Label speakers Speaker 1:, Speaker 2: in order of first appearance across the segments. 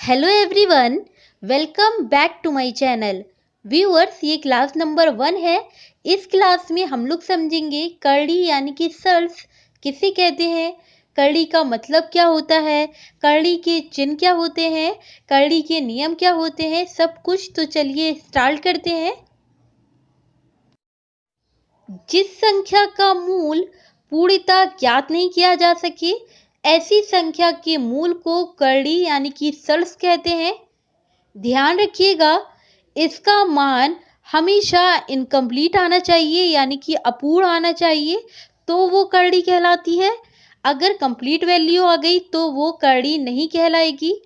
Speaker 1: Hello everyone, welcome back to my channel. Viewers, ये class number 1 है। इस class में हम लोग समझेंगे करड़ी यानी कि सल्स किसे कहते हैं, करड़ी का मतलब क्या होता है, करड़ी के चिन्ह क्या होते हैं, करड़ी के नियम क्या होते हैं, सब कुछ। तो चलिए स्टार्ट करते हैं। जिस संख्या का मूल पूर्णतः ज्ञात नहीं किया जा सके, ऐसी संख्या के मूल को करड़ी यानी कि सल्स कहते हैं। ध्यान रखिएगा, इसका मान हमेशा इनकम्प्लीट आना चाहिए यानी कि अपूर्ण आना चाहिए, तो वो करड़ी कहलाती है। अगर कंप्लीट वैल्यू आ गई तो वो करड़ी नहीं कहलाएगी।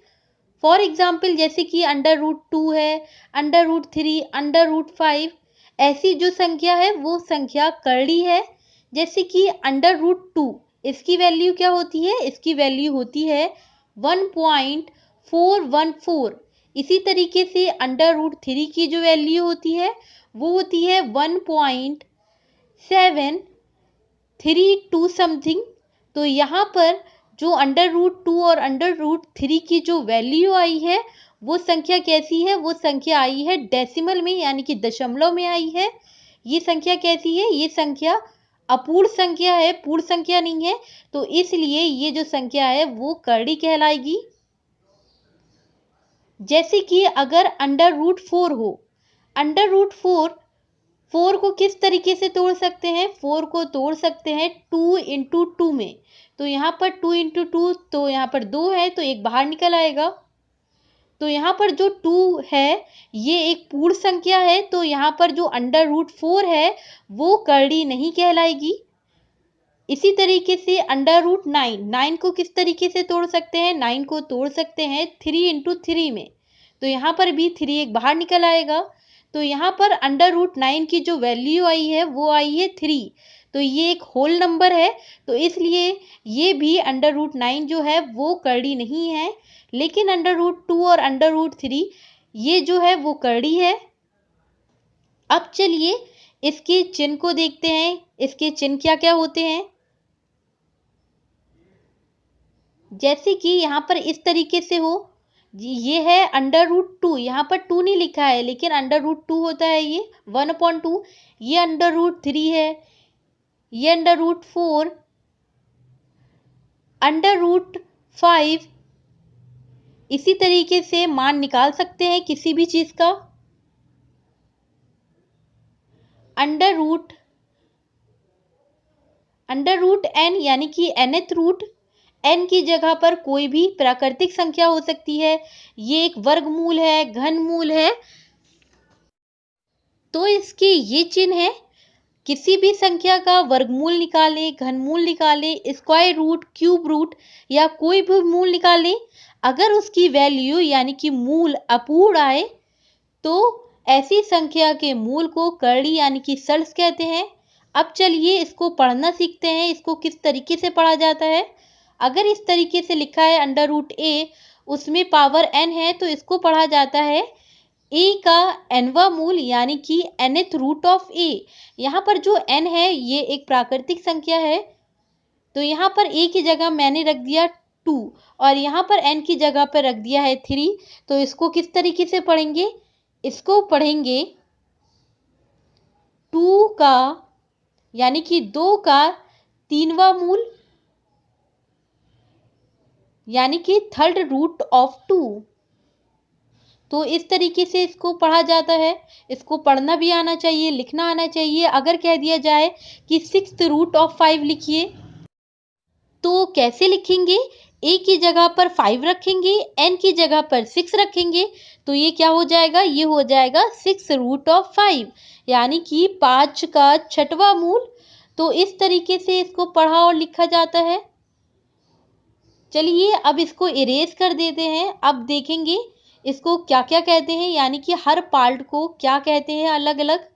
Speaker 1: फॉर एग्जाम्पल, जैसे कि √2 है, √3, √5, ऐसी जो संख्या है वो संख्या करड़ी है। जैसे कि √2, इसकी वैल्यू क्या होती है, इसकी वैल्यू होती है 1.414। इसी तरीके से √3 की जो वैल्यू होती है वो होती है 1.732 समथिंग। तो यहाँ पर जो √2 और √3 की जो वैल्यू आई है वो संख्या कैसी है, वो संख्या आई है डेसिमल में यानी कि दशमलव में आई है। ये संख्या कैसी है, ये संख्या अपूर्ण संख्या है, पूर्ण संख्या नहीं है। तो इसलिए ये जो संख्या है वो करड़ी कहलाएगी। जैसे कि अगर √4 हो, √4, 4 को किस तरीके से तोड़ सकते हैं, 4 को तोड़ सकते हैं 2 इंटू 2 में। तो यहाँ पर 2 इंटू 2, तो यहाँ पर 2 है तो एक बाहर निकल आएगा। तो यहाँ पर जो 2 है ये एक पूर्ण संख्या है, तो यहाँ पर जो √4 है वो करड़ी नहीं कहलाएगी। इसी तरीके से √9, 9 को किस तरीके से तोड़ सकते हैं, 9 को तोड़ सकते हैं 3 इंटू 3 में। तो यहाँ पर भी 3 एक बाहर निकल आएगा। तो यहाँ पर √9 की जो वैल्यू आई है वो आई है 3। तो ये एक होल नंबर है, तो इसलिए ये भी √9 जो है वो करड़ी नहीं है। लेकिन √2 और √3 ये जो है वो करड़ी है। अब चलिए इसके चिन्ह को देखते हैं, इसके चिन्ह क्या क्या होते हैं। जैसे कि यहाँ पर इस तरीके से हो, ये है √2, यहाँ पर 2 नहीं लिखा है लेकिन √2 होता है ये 1/2। ये √3 है, ये √4, √5। इसी तरीके से मान निकाल सकते हैं किसी भी चीज का। √n यानी कि nth रूट। n की जगह पर कोई भी प्राकृतिक संख्या हो सकती है। ये एक वर्गमूल है, घनमूल है। तो इसके ये चिन्ह है, किसी भी संख्या का वर्गमूल निकालें, घनमूल निकालें, स्क्वायर रूट, क्यूब रूट या कोई भी मूल निकालें, अगर उसकी वैल्यू यानी कि मूल अपूर्ण आए तो ऐसी संख्या के मूल को करड़ी यानी कि सल्स कहते हैं। अब चलिए इसको पढ़ना सीखते हैं, इसको किस तरीके से पढ़ा जाता है। अगर इस तरीके से लिखा है √a, उसमें पावर n है, तो इसको पढ़ा जाता है a का nवा मूल यानी कि nth रूट ऑफ a। यहाँ पर जो n है ये एक प्राकृतिक संख्या है, तो यहाँ पर a की जगह मैंने रख दिया 2 और यहाँ पर n की जगह पर रख दिया है 3। तो इसको किस तरीके से पढ़ेंगे, इसको पढ़ेंगे 2 का यानी कि 2 का 3वां मूल यानी कि थर्ड रूट ऑफ 2। तो इस तरीके से इसको पढ़ा जाता है। इसको पढ़ना भी आना चाहिए, लिखना आना चाहिए। अगर कह दिया जाए कि 6th रूट ऑफ 5 लिखिए, तो कैसे लिखेंगे, a की जगह पर 5 रखेंगे, n की जगह पर 6 रखेंगे, तो ये क्या हो जाएगा, ये हो जाएगा 6 रूट ऑफ 5 यानी कि 5 का 6वां मूल। तो इस तरीके से इसको पढ़ा और लिखा जाता है। चलिए अब इसको इरेज कर देते हैं। अब देखेंगे इसको क्या क्या कहते हैं, यानी कि हर पार्ट को क्या कहते हैं अलग अलग।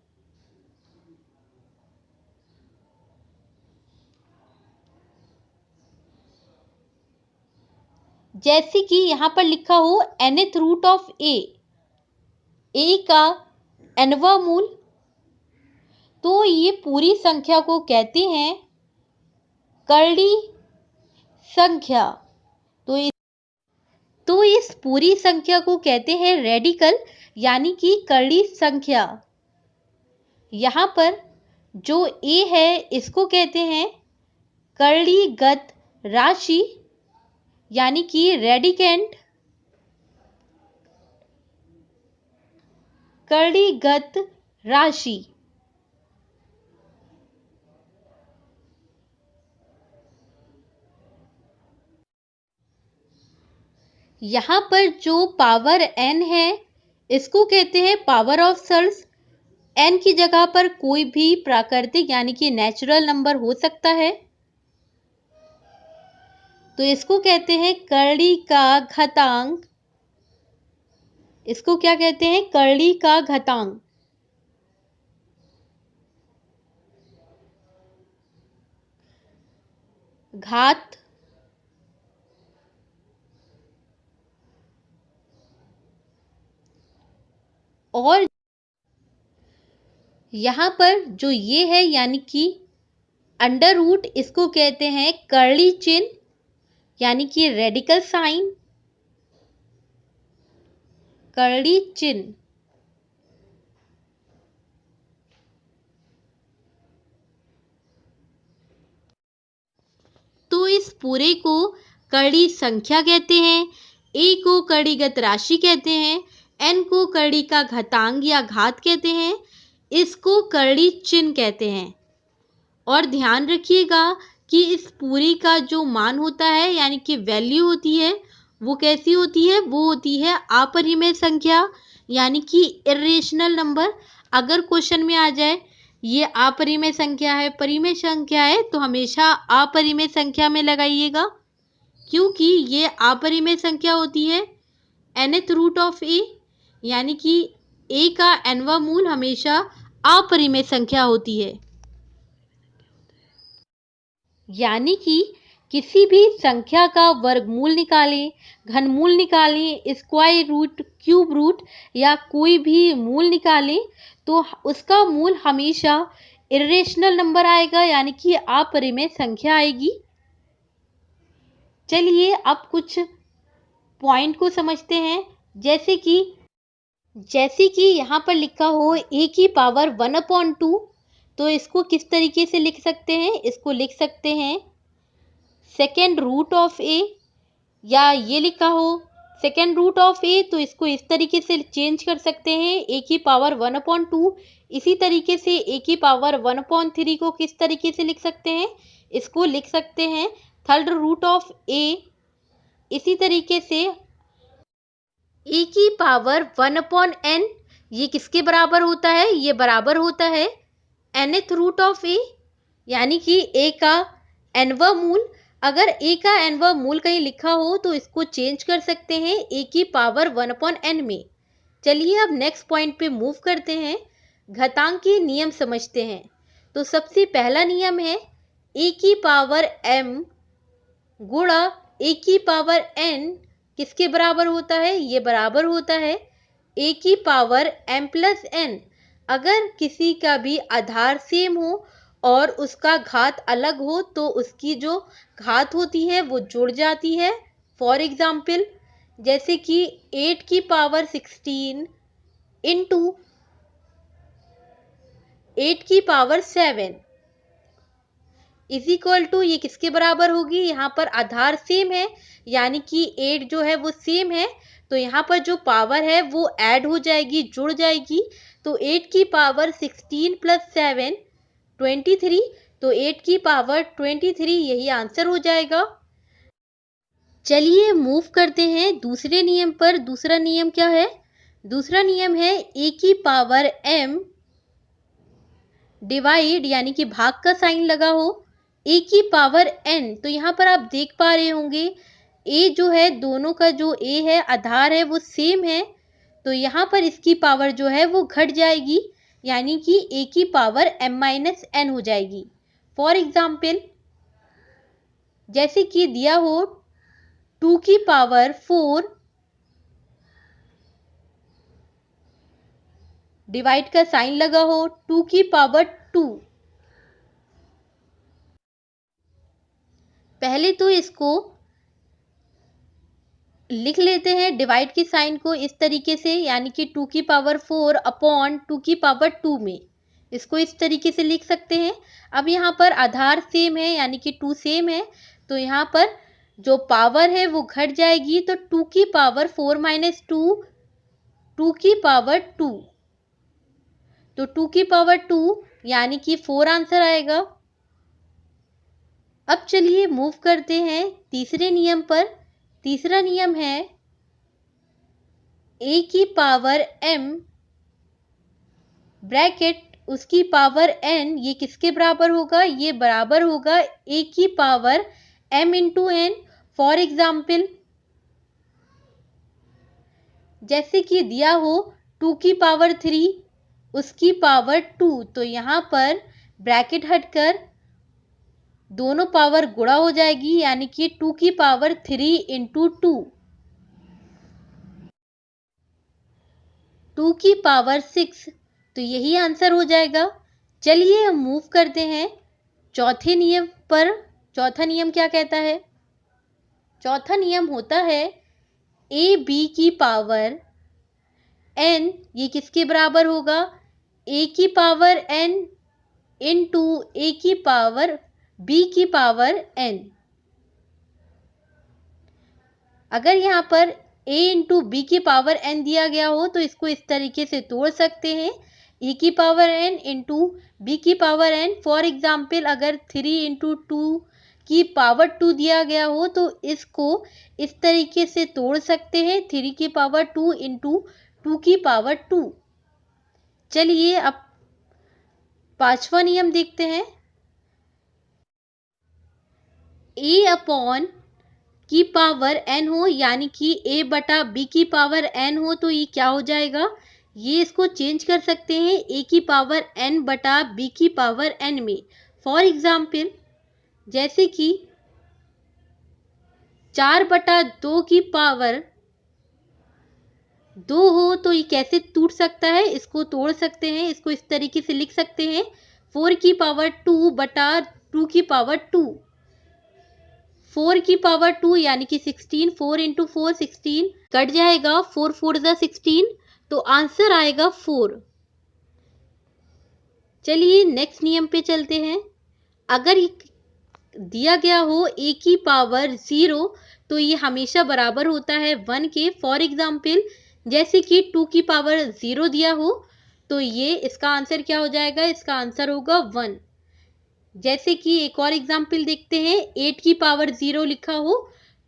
Speaker 1: जैसे कि यहाँ पर लिखा हो nth रूट ऑफ a का nवा मूल, तो ये पूरी संख्या को कहते हैं करड़ी संख्या। तो इस इस पूरी संख्या को कहते हैं रेडिकल यानी कि करड़ी संख्या। यहाँ पर जो a है इसको कहते हैं करड़ीगत राशि यानी कि रेडिकेंट करड़ीगत राशि। यहाँ पर जो पावर n है इसको कहते हैं पावर ऑफ सर्स। n की जगह पर कोई भी प्राकृतिक यानी कि नेचुरल नंबर हो सकता है, तो इसको कहते हैं करड़ी का घातांक। इसको क्या कहते हैं? करड़ी का घातांक। घात और यहाँ पर जो ये है यानी कि अंडर रूट, इसको कहते हैं करड़ी चिन्ह यानी कि रेडिकल साइन, करड़ी चिन्ह। तो इस पूरे को करड़ी संख्या कहते हैं, a को करड़ीगत राशि कहते हैं, n को करड़ी का घातांक या घात कहते हैं, इसको करड़ी चिन्ह कहते हैं। और ध्यान रखिएगा कि इस पूरी का जो मान होता है यानी कि वैल्यू होती है वो कैसी होती है? वो होती है अपरिमेय संख्या यानी कि इर्रेशनल नंबर। अगर क्वेश्चन में आ जाए ये अपरिमेय संख्या है, परिमेय संख्या है, तो हमेशा अपरिमेय संख्या में लगाइएगा, क्योंकि ये अपरिमेय संख्या होती है nth रूट ऑफ a यानी कि a का nवां मूल हमेशा अपरिमेय संख्या होती है। यानी कि किसी भी संख्या का वर्गमूल निकालें, घनमूल निकालें, स्क्वायर रूट, क्यूब रूट या कोई भी मूल निकालें तो उसका मूल हमेशा इर्रेशनल नंबर आएगा यानी कि अपरिमेय संख्या आएगी। चलिए अब कुछ पॉइंट को समझते हैं। जैसे कि यहाँ पर लिखा हो a की पावर 1/2, तो इसको किस तरीके से लिख सकते हैं? इसको लिख सकते हैं सेकेंड रूट ऑफ a, या ये लिखा हो सेकेंड रूट ऑफ a, तो इसको इस तरीके से चेंज कर सकते हैं a की पावर 1/2। इसी तरीके से a की पावर 1/3 को किस तरीके से लिख सकते हैं? इसको लिख सकते हैं थर्ड रूट ऑफ a। इसी तरीके से a की पावर 1/n, ये किसके बराबर होता है? ये बराबर होता है nth रूट ऑफ a यानी कि a का nवां मूल। अगर a का nवां मूल कहीं लिखा हो तो इसको चेंज कर सकते हैं a की पावर 1/n में। चलिए अब नेक्स्ट पॉइंट पे मूव करते हैं, घातांक के नियम समझते हैं। तो सबसे पहला नियम है a की पावर m गुणा a की पावर n किसके बराबर होता है? ये बराबर होता है a की पावर m प्लस n। अगर किसी का भी आधार सेम हो और उसका घात अलग हो तो उसकी जो घात होती है वो जुड़ जाती है। फॉर एग्जाम्पल जैसे कि 8 की पावर 16 इंटू 8 की पावर 7 इज इक्वल टू, ये किसके बराबर होगी? यहाँ पर आधार सेम है यानी कि 8 जो है वो सेम है, तो यहाँ पर जो पावर है वो ऐड हो जाएगी, जुड़ जाएगी। तो 8 की पावर 16 प्लस 7 23, तो 8 की पावर 23 यही आंसर हो जाएगा। चलिए मूव करते हैं दूसरे नियम पर। दूसरा नियम क्या है? दूसरा नियम है a की पावर m डिवाइड यानी कि भाग का साइन लगा हो a की पावर n। तो यहाँ पर आप देख पा रहे होंगे a जो है, दोनों का जो a है आधार है वो सेम है, तो यहाँ पर इसकी पावर जो है वो घट जाएगी यानी कि a की पावर m-n हो जाएगी। फॉर एग्जाम्पल जैसे कि दिया हो 2 की पावर 4 डिवाइड का साइन लगा हो 2 की पावर 2। पहले तो इसको लिख लेते हैं डिवाइड के साइन को इस तरीके से, यानी कि 2 की पावर 4 अपॉन 2 की पावर 2 में, इसको इस तरीके से लिख सकते हैं। अब यहाँ पर आधार सेम है, यानी कि 2 सेम है, तो यहाँ पर जो पावर है वो घट जाएगी, तो 2 की पावर 4 माइनस 2, 2 की पावर 2, तो 2 की पावर 2 यानी कि 4 आंसर आएगा। अब चलिए मूव करते हैं तीसरे नियम पर। तीसरा नियम है a की पावर m ब्रैकेट उसकी पावर n, ये किसके बराबर होगा? ये बराबर होगा a की power m into n। For example, जैसे कि दिया हो 2 की पावर 3 उसकी पावर 2, तो यहाँ पर ब्रैकेट हटकर दोनों पावर गुणा हो जाएगी, यानी कि 2 की पावर 3 इंटू 2 की पावर 6, तो यही आंसर हो जाएगा। चलिए हम मूव करते हैं चौथे नियम पर। चौथा नियम क्या कहता है? चौथा नियम होता है a b की पावर n, ये किसके बराबर होगा? a की पावर n इंटू a की पावर b की पावर n। अगर यहाँ पर a इंटू बी की पावर n दिया गया हो तो इसको इस तरीके से तोड़ सकते हैं, e की पावर n इंटू बी की पावर n। फॉर एग्जाम्पल, अगर 3 इंटू 2 की पावर 2 दिया गया हो तो इसको इस तरीके से तोड़ सकते हैं, 3 की पावर 2 इंटू 2 की पावर 2। चलिए अब पांचवा नियम देखते हैं। a अपॉन की पावर n हो, यानी कि a बटा b की पावर n हो, तो ये क्या हो जाएगा? ये इसको चेंज कर सकते हैं a की पावर n बटा b की पावर n में। फॉर एग्जाम्पल, जैसे कि 4 बटा 2 की पावर 2 हो, तो ये कैसे टूट सकता है? इसको तोड़ सकते हैं, इसको इस तरीके से लिख सकते हैं 4 की पावर 2 बटा 2 की पावर 2। 4 की पावर 2 यानी कि 16, 4 इंटू 4 16, कट जाएगा, 4 4 जा 16, तो आंसर आएगा 4। चलिए नेक्स्ट नियम पे चलते हैं। अगर दिया गया हो a की पावर 0 तो ये हमेशा बराबर होता है 1 के। फॉर एग्जाम्पल, जैसे कि 2 की पावर 0 दिया हो तो ये इसका आंसर क्या हो जाएगा? इसका आंसर होगा 1। जैसे कि एक और एग्जाम्पल देखते हैं, 8 की पावर 0 लिखा हो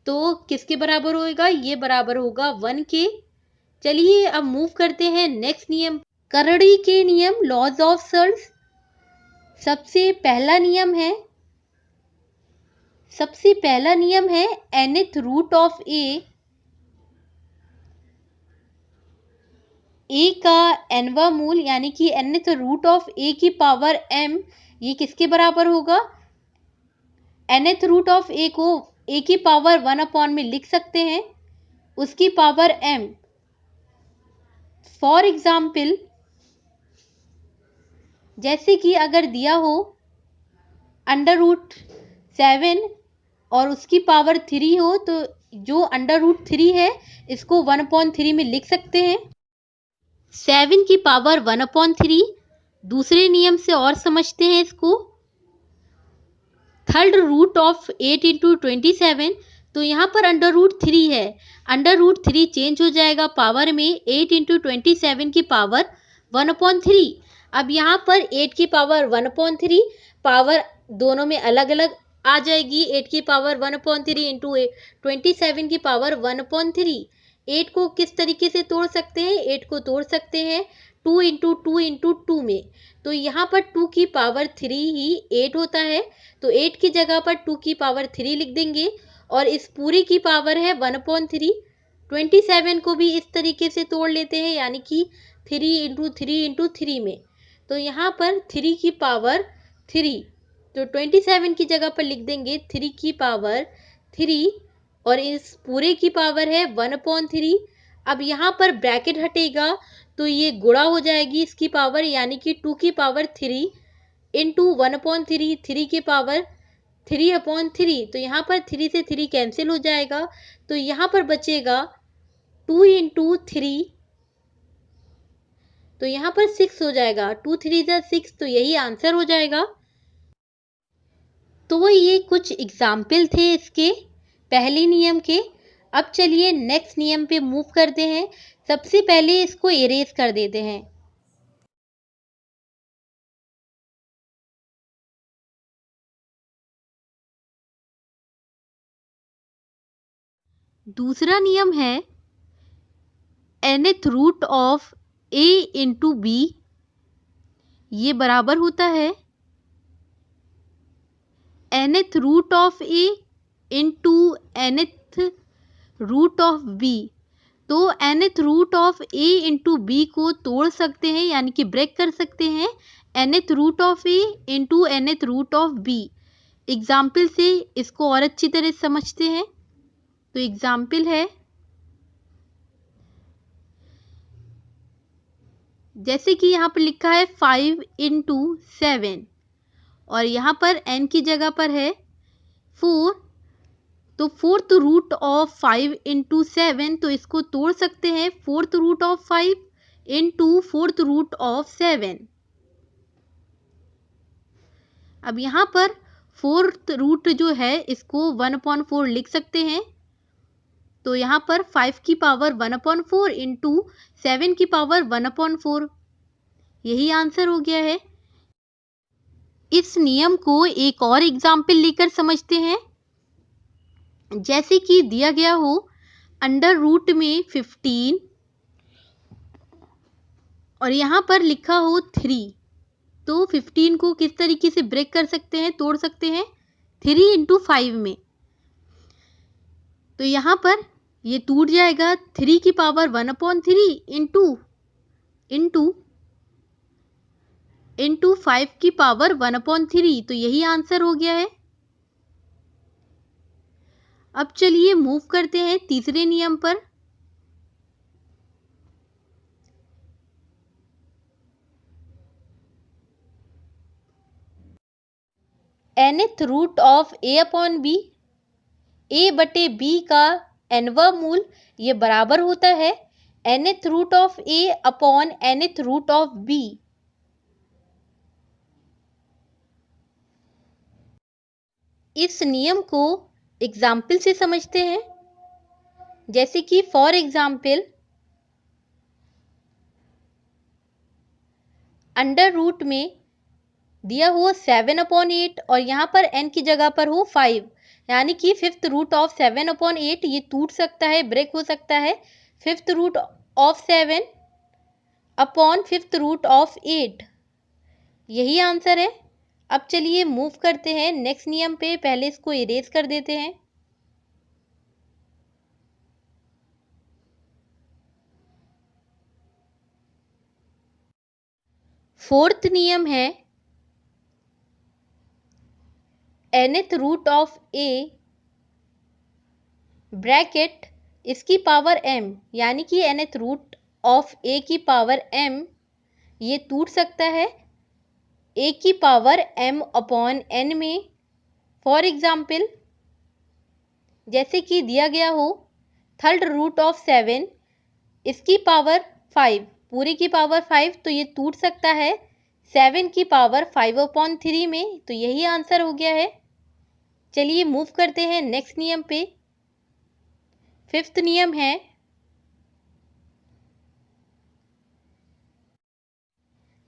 Speaker 1: तो किसके बराबर होगा? ये बराबर होगा 1 के। चलिए अब मूव करते हैं नेक्स्ट नियम, करड़ी के नियम, लॉज ऑफ सर्स। सबसे पहला नियम है nth रूट ऑफ a का nवा मूल, यानी कि nth रूट ऑफ a की पावर m, ये किसके बराबर होगा? nth रूट ऑफ a को a की पावर 1 अपॉन में लिख सकते हैं, उसकी पावर m। फॉर एग्जाम्पल, जैसे कि अगर दिया हो अंडर रूट 7 और उसकी पावर 3 हो तो जो अंडर रूट 3 है इसको 1/3 में लिख सकते हैं, 7 की पावर 1/3। दूसरे नियम से और समझते हैं इसको, थर्ड रूट ऑफ 8 इंटू 27, तो यहाँ पर अंडर रूट 3 है, अंडर रूट 3 चेंज हो जाएगा पावर में, 8 इंटू 27 की पावर 1/3। अब यहाँ पर 8 की पावर 1/3 पावर दोनों में अलग अलग आ जाएगी, 8 की पावर 1/3 इंटू 27 की पावर 1/3। 8 को किस तरीके से तोड़ सकते हैं? 8 को तोड़ सकते हैं 2 इंटू 2 इंटू 2 में, तो यहाँ पर 2 की पावर 3 ही 8 होता है, तो 8 की जगह पर 2 की पावर 3 लिख देंगे और इस पूरी की पावर है 1/3। 27 को भी इस तरीके से तोड़ लेते हैं, यानी कि 3 इंटू 3 इंटू 3 में, तो यहाँ पर 3 की पावर 3, तो 27 की जगह पर लिख देंगे 3 की पावर 3 और इस पूरे की पावर है 1/3। अब यहाँ पर ब्रैकेट हटेगा तो ये गुणा हो जाएगी इसकी पावर, यानी कि 2 की पावर 3 इंटू 1/3, 3 की पावर 3/3, तो यहाँ पर 3 से 3 कैंसिल हो जाएगा, तो यहाँ पर बचेगा 2 × 3, तो यहाँ पर 6 हो जाएगा। 2 3 ज़ा 6, तो यही आंसर हो जाएगा। तो ये कुछ एग्जाम्पल थे इसके पहले नियम के। अब चलिए नेक्स्ट नियम पे मूव करते हैं। सबसे पहले इसको इरेज कर देते हैं। दूसरा नियम है nth root of a × b, ये बराबर होता है nth root of a × nth root of b। तो nth root of a × b को तोड़ सकते हैं, यानी कि ब्रेक कर सकते हैं nth root of a × nth root of b। Example से इसको और अच्छी तरह समझते हैं। तो एग्जाम्पल है, जैसे कि यहाँ पर लिखा है 5 × 7 और यहाँ पर n की जगह पर है 4, तो फोर्थ रूट ऑफ 5 × 7, तो इसको तोड़ सकते हैं fourth root of 5 × fourth root of 7। अब यहाँ पर फोर्थ रूट जो है इसको 1/4 लिख सकते हैं, तो यहाँ पर 5 की पावर 1/4 × 7 की पावर 1/4, यही आंसर हो गया है। इस नियम को एक और एग्जाम्पल लेकर समझते हैं। जैसे कि दिया गया हो अंडर रूट में 15 और यहाँ पर लिखा हो 3, तो 15 को किस तरीके से ब्रेक कर सकते हैं, तोड़ सकते हैं 3 × 5 में। तो यहाँ पर ये टूट जाएगा 3 की पावर 1/3 इंटू 5 की पावर 1/3, तो यही आंसर हो गया है। अब चलिए मूव करते हैं तीसरे नियम पर। nth root of a/b, a/b का nवां मूल, ये बराबर होता है nth root of a/nth root of b। इस नियम को एग्जाम्पल से समझते हैं। जैसे कि फॉर एग्जाम्पल अंडर रूट में दिया हुआ 7/8 और यहाँ पर n की जगह पर हो 5, यानी कि फिफ्थ रूट ऑफ 7/8, ये टूट सकता है, ब्रेक हो सकता है fifth root of 7 upon fifth root of 8, यही आंसर है। अब चलिए मूव करते हैं नेक्स्ट नियम पे। पहले इसको इरेज कर देते हैं। फोर्थ नियम है nth root of a bracket इसकी पावर m, यानी कि nth रूट ऑफ a की पावर m, ये टूट सकता है a की पावर m/n में। फॉर एग्जाम्पल जैसे कि दिया गया हो थर्ड रूट ऑफ 7, इसकी पावर 5, पूरी की पावर 5, तो ये टूट सकता है 7 की पावर 5/3 में, तो यही आंसर हो गया है। चलिए मूव करते हैं नेक्स्ट नियम पे। फिफ्थ नियम है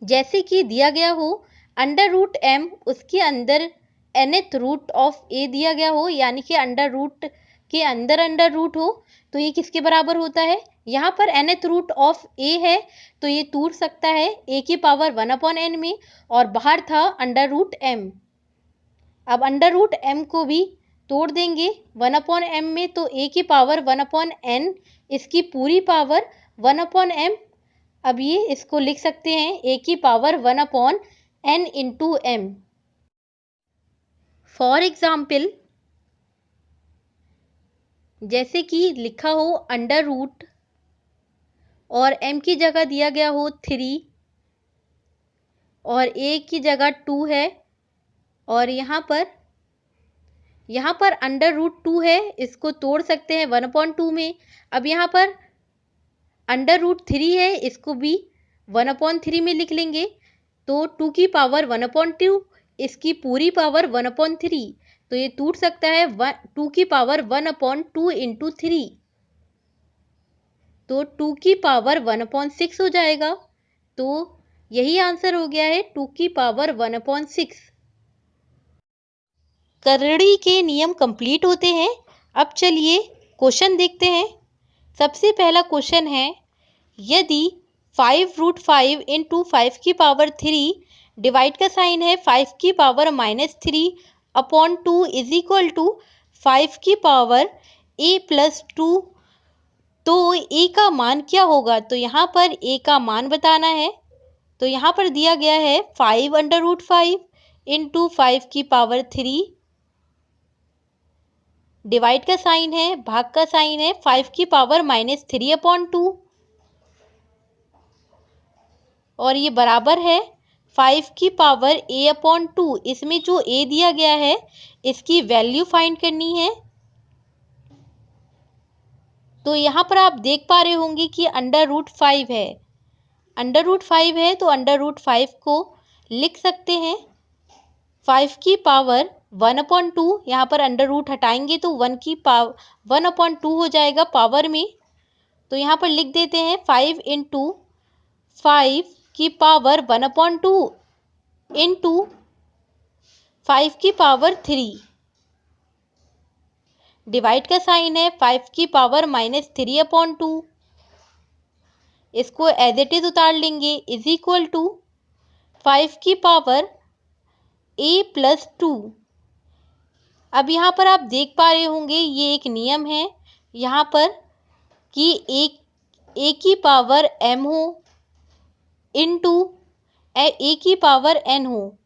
Speaker 1: जैसे कि दिया गया हो अंडर रूट m, उसके अंदर nth रूट ऑफ a दिया गया हो, यानी कि अंडर रूट के अंदर अंडर रूट हो, तो ये किसके बराबर होता है। यहाँ पर nth रूट ऑफ a है, तो ये टूट सकता है a की पावर 1/n में, और बाहर था अंडर रूट m। अब अंडर रूट m को भी तोड़ देंगे 1/m में, तो a की पावर 1/n, इसकी पूरी पावर 1/m। अब ये इसको लिख सकते हैं a की power 1/n into m। For example जैसे कि लिखा हो अंडर रूट और m की जगह दिया गया हो 3 और a की जगह 2 है, और यहाँ पर यहाँ पर अंडर रूट 2 है, इसको तोड़ सकते हैं 1/2 में। अब यहाँ पर अंडर रूट 3 है, इसको भी 1/3 में लिख लेंगे। तो 2 की पावर 1/2, इसकी पूरी पावर 1/3, तो ये टूट सकता है 2 की पावर 1/2 इंटू 3, तो 2 की पावर 1/6 हो जाएगा। तो यही आंसर हो गया है 2 की पावर 1/6। करड़ी के नियम कंप्लीट होते हैं। अब चलिए क्वेश्चन देखते हैं। सबसे पहला क्वेश्चन है, यदि 5√5 इंटू 5 की पावर 3, डिवाइड का साइन है 5 की पावर -3/2 इज इक्वल टू 5 की पावर a+2, तो a का मान क्या होगा? तो यहाँ पर a का मान बताना है। तो यहाँ पर दिया गया है 5√5 इंटू 5 की पावर 3, डिवाइड का साइन है, भाग का साइन है 5 की पावर -3/2, और ये बराबर है 5 की पावर a/2। इसमें जो a दिया गया है इसकी वैल्यू फाइंड करनी है। तो यहाँ पर आप देख पा रहे होंगे कि √5 है। √5 है तो √5 को लिख सकते हैं 5 की पावर 1/2। यहाँ पर अंडर रूट हटाएंगे तो 1/2 हो जाएगा पावर में। तो यहाँ पर लिख देते हैं 5 इंटू 5 की पावर 1/2 इंटू 5 की पावर 3, डिवाइड का साइन है 5 की पावर -3/2, इसको एज इट इज उतार लेंगे, इज इक्वल टू 5 की पावर a+2। अब यहाँ पर आप देख पा रहे होंगे ये एक नियम है यहाँ पर कि a की पावर m हो इंटू a की पावर n हो,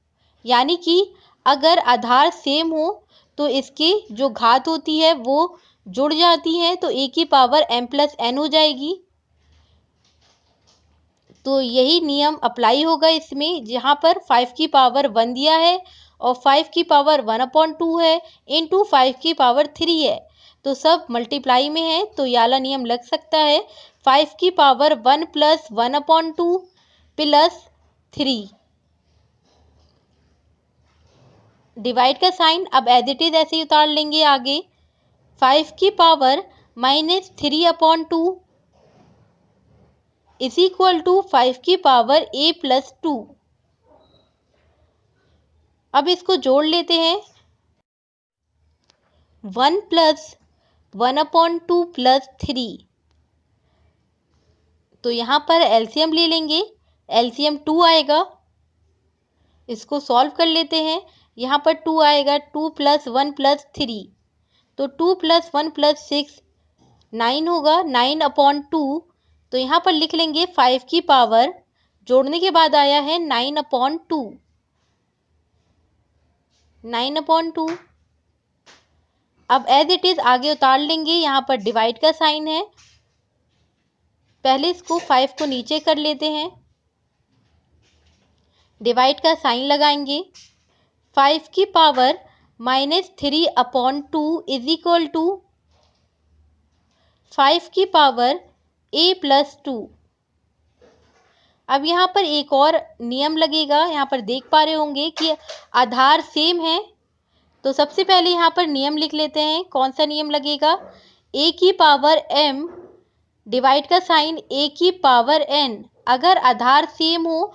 Speaker 1: यानी कि अगर आधार सेम हो तो इसकी जो घात होती है वो जुड़ जाती है, तो a की पावर m+n हो जाएगी। तो यही नियम अप्लाई होगा इसमें, जहाँ पर 5 की पावर 1 दिया है और 5 की पावर 1/2 है इंटू 5 की पावर 3 है, तो सब मल्टीप्लाई में है, तो ये वाला नियम लग सकता है 5 की पावर 1 + 1/2 + 3, डिवाइड का साइन अब एज इट इज ऐसे ही उतार लेंगे आगे। 5 की पावर -3/2 इज इक्वल टू 5 की पावर a+2। अब इसको जोड़ लेते हैं 1 + 1/2 + 3, तो यहाँ पर एलसीएम ले लेंगे, एलसीएम 2 आएगा, इसको सॉल्व कर लेते हैं। यहाँ पर 2 आएगा, 2 + 1 + 3, तो 2 + 1 + 6 9 होगा, 9/2। तो यहाँ पर लिख लेंगे 5 की पावर, जोड़ने के बाद आया है 9/2, 9/2। अब एज इट इज आगे उतार लेंगे, यहाँ पर डिवाइड का साइन है, पहले इसको 5 को नीचे कर लेते हैं, डिवाइड का साइन लगाएंगे। 5 की पावर -3/2 इज इक्वल टू 5 की पावर a+2। अब यहाँ पर एक और नियम लगेगा, यहाँ पर देख पा रहे होंगे कि आधार सेम है, तो सबसे पहले यहाँ पर नियम लिख लेते हैं। कौन सा नियम लगेगा? a की पावर m, डिवाइड का साइन a की पावर n। अगर आधार सेम हो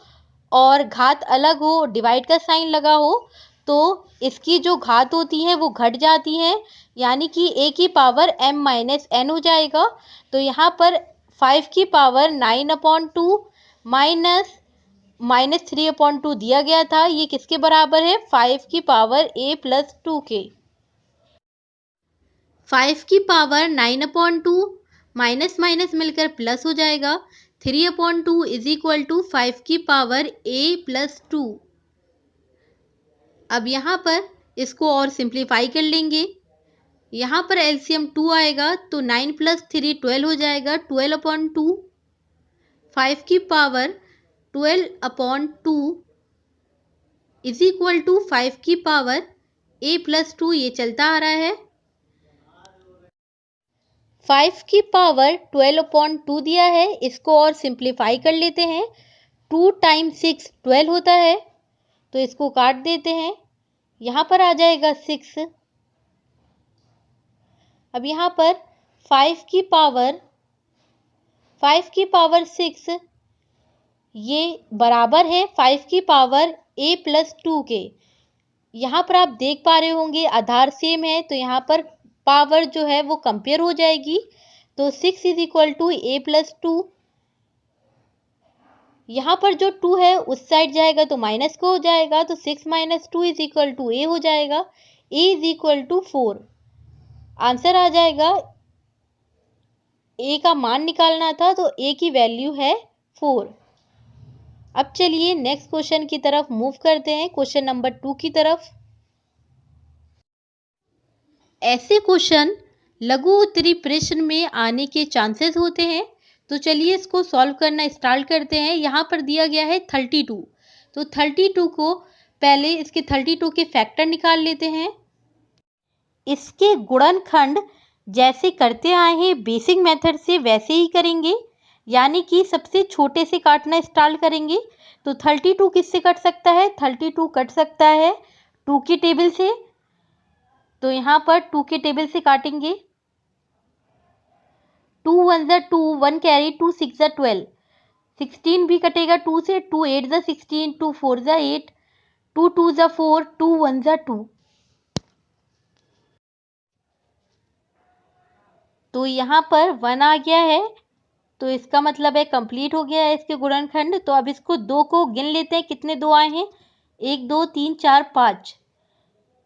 Speaker 1: और घात अलग हो, डिवाइड का साइन लगा हो, तो इसकी जो घात होती है वो घट जाती है, यानी कि a की पावर m-n हो जाएगा। तो यहाँ पर 5 की पावर 9/2 -3/2 दिया गया था, ये किसके बराबर है? 5 की पावर a+2 के। 5 की पावर 9/2 माइनस माइनस मिलकर प्लस हो जाएगा, 3/2 इज इक्वल टू 5 की पावर a+2। अब यहाँ पर इसको और सिंप्लीफाई कर लेंगे, यहाँ पर एलसीएम 2 आएगा, तो 9 + 3 12 हो जाएगा, 12/2। 5 की पावर 12/2 इज इक्वल टू 5 की पावर a+2 ये चलता आ रहा है। 5 की पावर 12/2 दिया है, इसको और सिंप्लीफाई कर लेते हैं। 2 टाइम्स 6 12 होता है, तो इसको काट देते हैं। यहाँ पर आ जाएगा 6। अब यहाँ पर 5 की पावर 6 ये बराबर है 5 की पावर a+2 के। यहाँ पर आप देख पा रहे होंगे आधार सेम है, तो यहाँ पर पावर जो है वो कंपेयर हो जाएगी। तो 6 इज इक्वल टू a+2। यहाँ पर जो 2 है उस साइड जाएगा तो माइनस को हो जाएगा, तो 6 - 2 इज इक्वल टू a हो जाएगा। a is equal to 4। Answer आ जाएगा, a का मान निकालना था तो a की वैल्यू है 4। अब चलिए नेक्स्ट क्वेश्चन की तरफ मूव करते हैं, क्वेश्चन नंबर 2 की तरफ। ऐसे क्वेश्चन लघु उत्तरी प्रश्न में आने के चांसेस होते हैं, तो चलिए इसको सॉल्व करना स्टार्ट करते हैं। यहाँ पर दिया गया है 32, तो 32 को पहले इसके 32 के फैक्टर निकाल लेते हैं। इसके गुणनखंड जैसे करते आए हैं बेसिक मेथड से वैसे ही करेंगे, यानी कि सबसे छोटे से काटना स्टार्ट करेंगे। तो 32 किससे कट सकता है? 32 कट सकता है 2 की टेबल से, तो यहाँ पर 2 के टेबल से काटेंगे। 2 1 ज़ा 2, 1 कैरी, 2 6 ज़ा 12, 16 भी कटेगा 2 से, 2 8 ज़ा 16, 2 4 ज़ा 8, 2 2 ज़ा 4, 2 1 ज़ा 2। तो यहाँ पर 1 आ गया है, तो इसका मतलब है कंप्लीट हो गया है इसके गुणनखंड। तो अब इसको 2 को गिन लेते हैं, कितने 2 आए हैं? 1 2 3 4 5।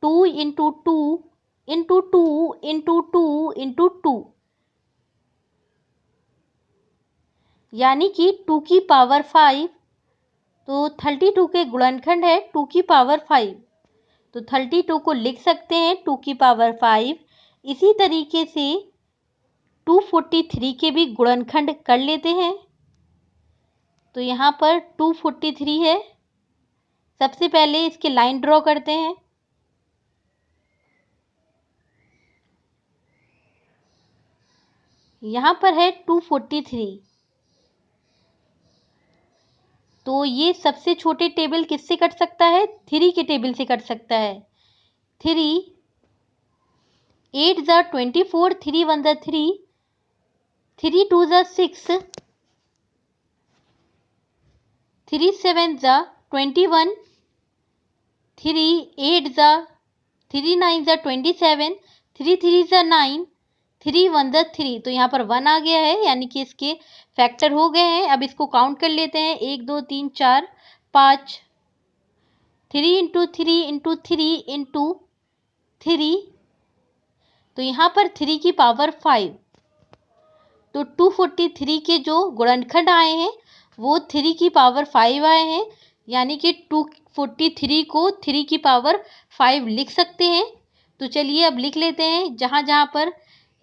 Speaker 1: 2 इंटू 2 इंटू 2 इंटू 2 इंटू 2, यानी कि 2 की पावर 5। तो 32 के गुणनखंड है 2 की पावर 5, तो 32 को लिख सकते हैं 2 की पावर 5। इसी तरीके से 243 के भी गुणनखंड कर लेते हैं। तो यहाँ पर 243 है। सबसे पहले इसके लाइन ड्रॉ करते हैं। यहाँ पर है 243, तो ये सबसे छोटे टेबल किससे कट सकता है? 3 के टेबल से कट सकता है। 3 8 ज़ा 24, 3 1 ज़ा 3, 3 2 ज़ा 6, 3 7 ज़ा 21, 3 8 ज़ा 3 9 ज़ा 27, 3 3 ज़ा 9, 3 1 ज़ा 3। तो यहाँ पर 1 आ गया है, यानी कि इसके फैक्टर हो गए हैं। अब इसको काउंट कर लेते हैं, 1 2 3 4 5, 3 इंटू 3 इंटू 3 इंटू 3, तो यहाँ पर 3 की पावर 5। तो 243 के जो गुणनखंड आए हैं वो 3 की पावर 5 आए हैं, यानी कि 243 को 3 की पावर 5 लिख सकते हैं। तो चलिए अब लिख लेते हैं, जहाँ जहाँ पर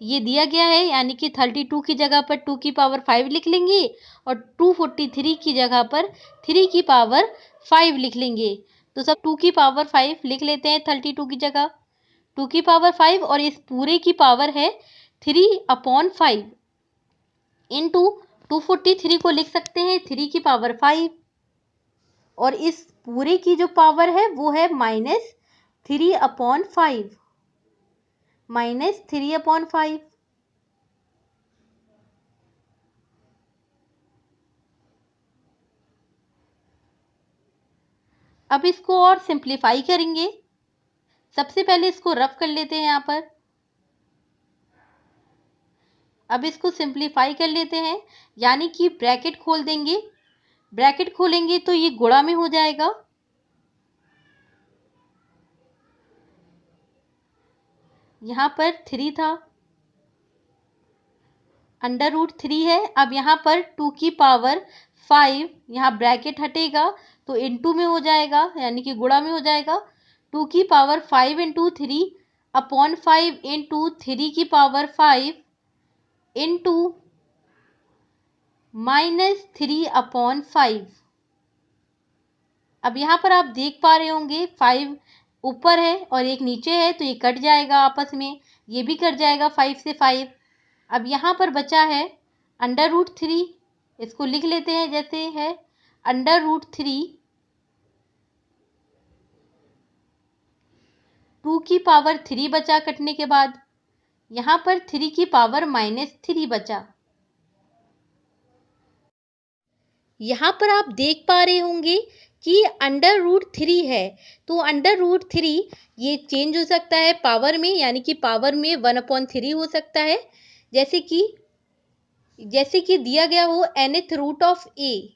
Speaker 1: ये दिया गया है, यानी कि 32 की जगह पर 2 की पावर 5 लिख लेंगे और 243 की जगह पर 3 की पावर 5 लिख लेंगे। तो सब 2 की पावर 5 लिख लेते हैं 32 की जगह, 2 की पावर 5, और इस पूरे की पावर है 3/5 इंटू 243 को लिख सकते हैं 3 की पावर 5, और इस पूरे की जो पावर है वो है -3/5, -3/5। अब इसको और सिंप्लीफाई करेंगे। सबसे पहले इसको रफ कर लेते हैं यहाँ पर। अब इसको सिंप्लीफाई कर लेते हैं, यानी कि ब्रैकेट खोल देंगे। ब्रैकेट खोलेंगे तो ये गुणा में हो जाएगा। यहाँ पर 3 था, √3 है। अब यहाँ पर 2 की पावर 5, यहाँ ब्रैकेट हटेगा तो इनटू में हो जाएगा, यानी कि गुणा में हो जाएगा। 2 की पावर 5 इंटू 3/5 इंटू 3 की पावर 5 इंटू -3/5। अब यहाँ पर आप देख पा रहे होंगे 5 ऊपर है और एक नीचे है तो ये कट जाएगा आपस में, ये भी कट जाएगा 5 से 5। अब यहाँ पर बचा है √3, इसको लिख लेते हैं जैसे है √3 2 की पावर 3 बचा कटने के बाद, यहाँ पर 3 की पावर -3 बचा। यहाँ पर आप देख पा रहे होंगे कि √3 है, तो √3 ये चेंज हो सकता है पावर में, यानी कि पावर में 1/3 हो सकता है, जैसे कि दिया गया हो nth root of a।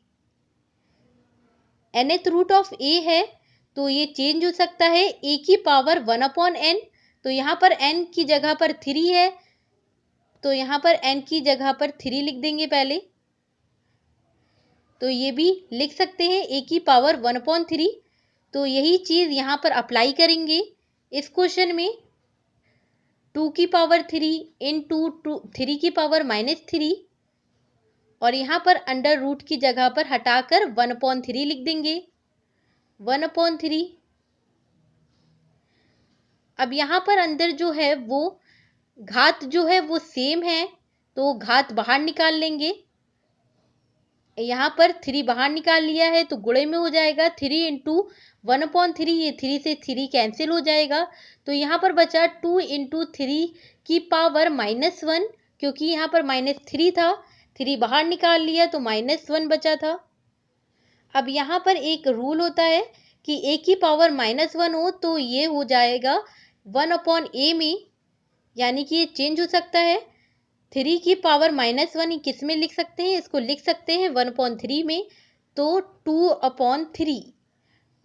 Speaker 1: nth root of a है तो ये चेंज हो सकता है a की पावर 1/n। तो यहाँ पर n की जगह पर 3 है, तो यहाँ पर n की जगह पर 3 लिख देंगे पहले। तो ये भी लिख सकते हैं a की पावर 1/3। तो यही चीज़ यहाँ पर अप्लाई करेंगे इस क्वेश्चन में। 2 की पावर 3 इंटू 3 की पावर -3 और यहाँ पर अंडर रूट की जगह पर हटाकर 1/3 लिख देंगे, 1/3। अब यहाँ पर अंदर जो है वो घात जो है वो सेम है, तो घात बाहर निकाल लेंगे। यहाँ पर 3 बाहर निकाल लिया है तो गुणे में हो जाएगा 3 इंटू 1/3, ये 3 से 3 कैंसिल हो जाएगा। तो यहाँ पर बचा 2 इंटू 3 की पावर -1, क्योंकि यहाँ पर -3 था, 3 बाहर निकाल लिया तो -1 बचा था। अब यहाँ पर एक रूल होता है कि a की पावर -1 हो तो ये हो जाएगा 1/a में, यानी कि ये चेंज हो सकता है। 3 की पावर -1 किस में लिख सकते हैं, इसको लिख सकते हैं 1/3 में, तो 2/3,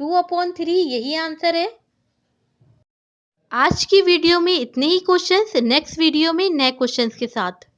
Speaker 1: 2/3 यही आंसर है। आज की वीडियो में इतने ही क्वेश्चंस, नेक्स्ट वीडियो में नए क्वेश्चंस के साथ।